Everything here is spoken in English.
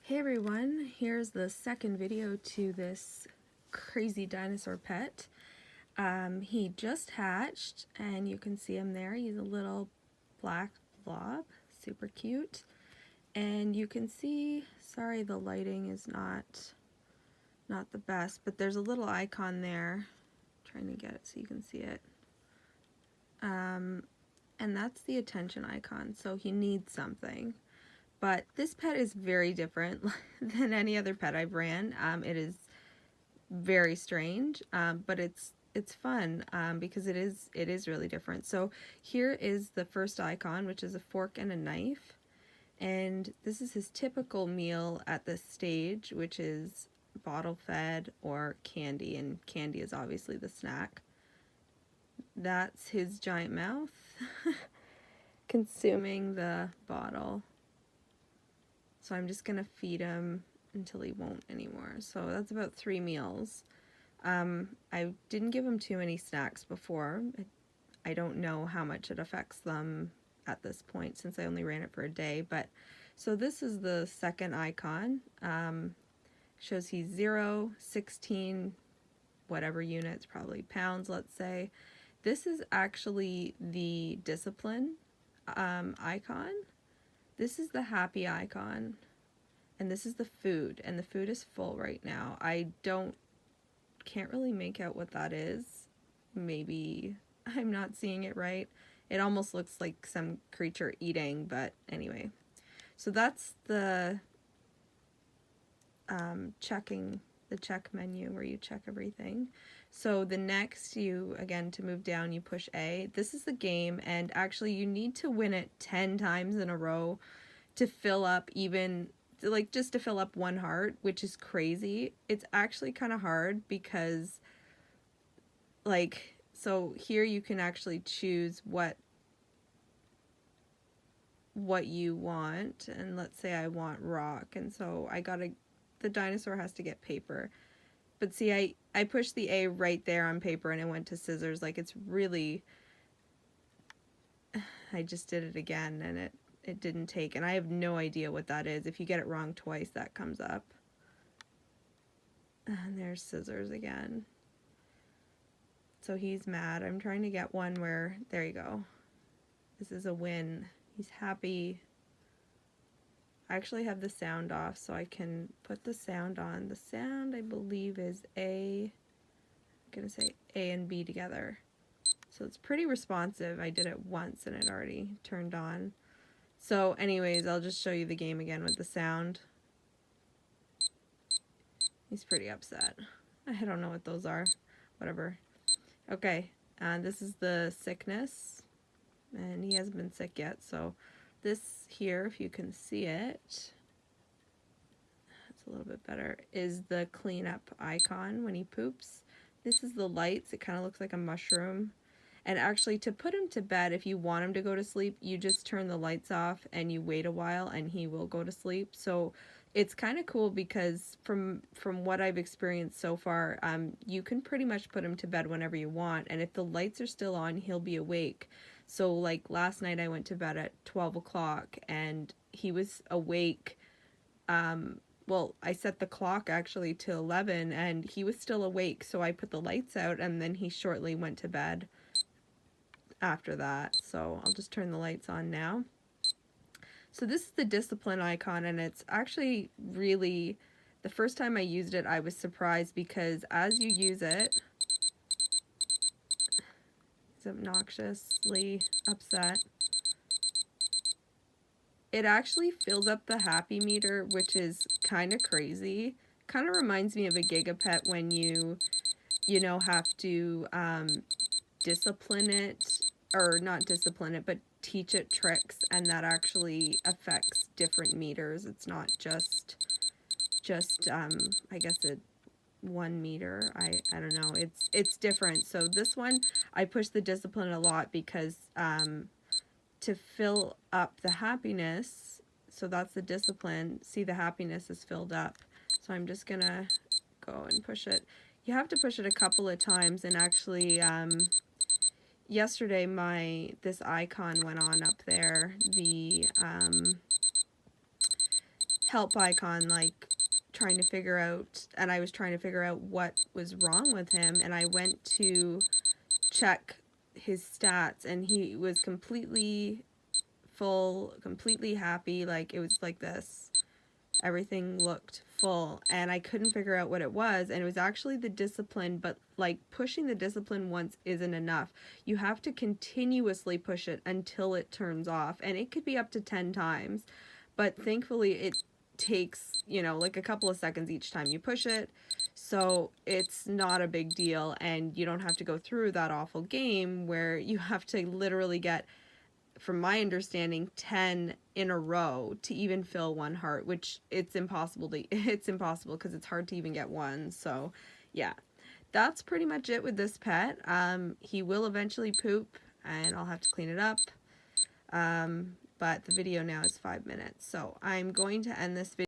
Hey everyone, here's the second video to this crazy dinosaur pet. He just hatched and you can see him there. He's a little black blob, super cute. And you can see, sorry the lighting is not the best, but there's a little icon there. I'm trying to get it so you can see it. And that's the attention icon, so he needs something. But this pet is very different than any other pet I've ran. It is very strange, but it's fun because it is really different. So here is the first icon, which is a fork and a knife, and this is his typical meal at this stage, which is bottle fed or candy, and candy is obviously the snack. That's his giant mouth consuming the bottle. So I'm just gonna feed him until he won't anymore. So that's about 3 meals. I didn't give him too many snacks before. I don't know how much it affects them at this point since I only ran it for a day. But so this is the second icon. Shows he's 0, 16, whatever units, probably pounds, let's say. This is actually the discipline icon. This is the happy icon, and this is the food, and the food is full right now. I can't really make out what that is. Maybe I'm not seeing it right. It almost looks like some creature eating, but anyway. So that's the check menu where you check everything. So the next, again, to move down, you push A. This is the game, and actually you need to win it 10 times in a row to fill up just to fill up 1 heart, which is crazy. It's actually kind of hard because, so here you can actually choose what you want, and let's say I want rock, and so the dinosaur has to get paper. But see, I pushed the A right there on paper and it went to scissors. Like, it's really, I just did it again and it didn't take, and I have no idea what that is. If you get it wrong twice, that comes up. And there's scissors again. So he's mad. I'm trying to get one where, there you go. This is a win. He's happy. I actually have the sound off so I can put the sound on. The sound, I believe, is I'm gonna say A and B together. So it's pretty responsive. I did it once and it already turned on. So anyways, I'll just show you the game again with the sound. He's pretty upset. I don't know what those are. Whatever. Okay, this is the sickness. And he hasn't been sick yet, so this here, if you can see it, it's a little bit better, is the cleanup icon when he poops. This is the lights. It kind of looks like a mushroom. And actually, to put him to bed, if you want him to go to sleep, you just turn the lights off and you wait a while and he will go to sleep. So it's kind of cool because from what I've experienced so far, you can pretty much put him to bed whenever you want. And if the lights are still on, he'll be awake. So like last night I went to bed at 12 o'clock and he was awake. Well, I set the clock actually to 11 and he was still awake. So I put the lights out and then he shortly went to bed after that. So I'll just turn the lights on now. So this is the discipline icon, and it's actually really, the first time I used it, I was surprised because as you use it, he's obnoxiously upset. It actually fills up the happy meter, which is kind of crazy. Kind of reminds me of a gigapet when you have to discipline it, or not discipline it, but teach it tricks, and that actually affects different meters. It's not just I guess 1 meter. I don't know. It's different. So this one I push the discipline a lot because to fill up the happiness, so that's the discipline. See, the happiness is filled up. So I'm just gonna go and push it. You have to push it a couple of times, and actually yesterday this icon went on up there, the help icon, like trying to figure out, and I was trying to figure out what was wrong with him, and I went to check his stats, and he was completely full, completely happy. Like, it was like this. Everything looked full, and I couldn't figure out what it was, and it was actually the discipline, but like pushing the discipline once isn't enough. You have to continuously push it until it turns off, and it could be up to 10 times, but thankfully it takes, you know, like a couple of seconds each time you push it, so it's not a big deal, and you don't have to go through that awful game where you have to literally get, from my understanding, 10 in a row to even fill one heart, which it's impossible because it's hard to even get one. So yeah, that's pretty much it with this pet. He will eventually poop and I'll have to clean it up. But the video now is 5 minutes, so I'm going to end this video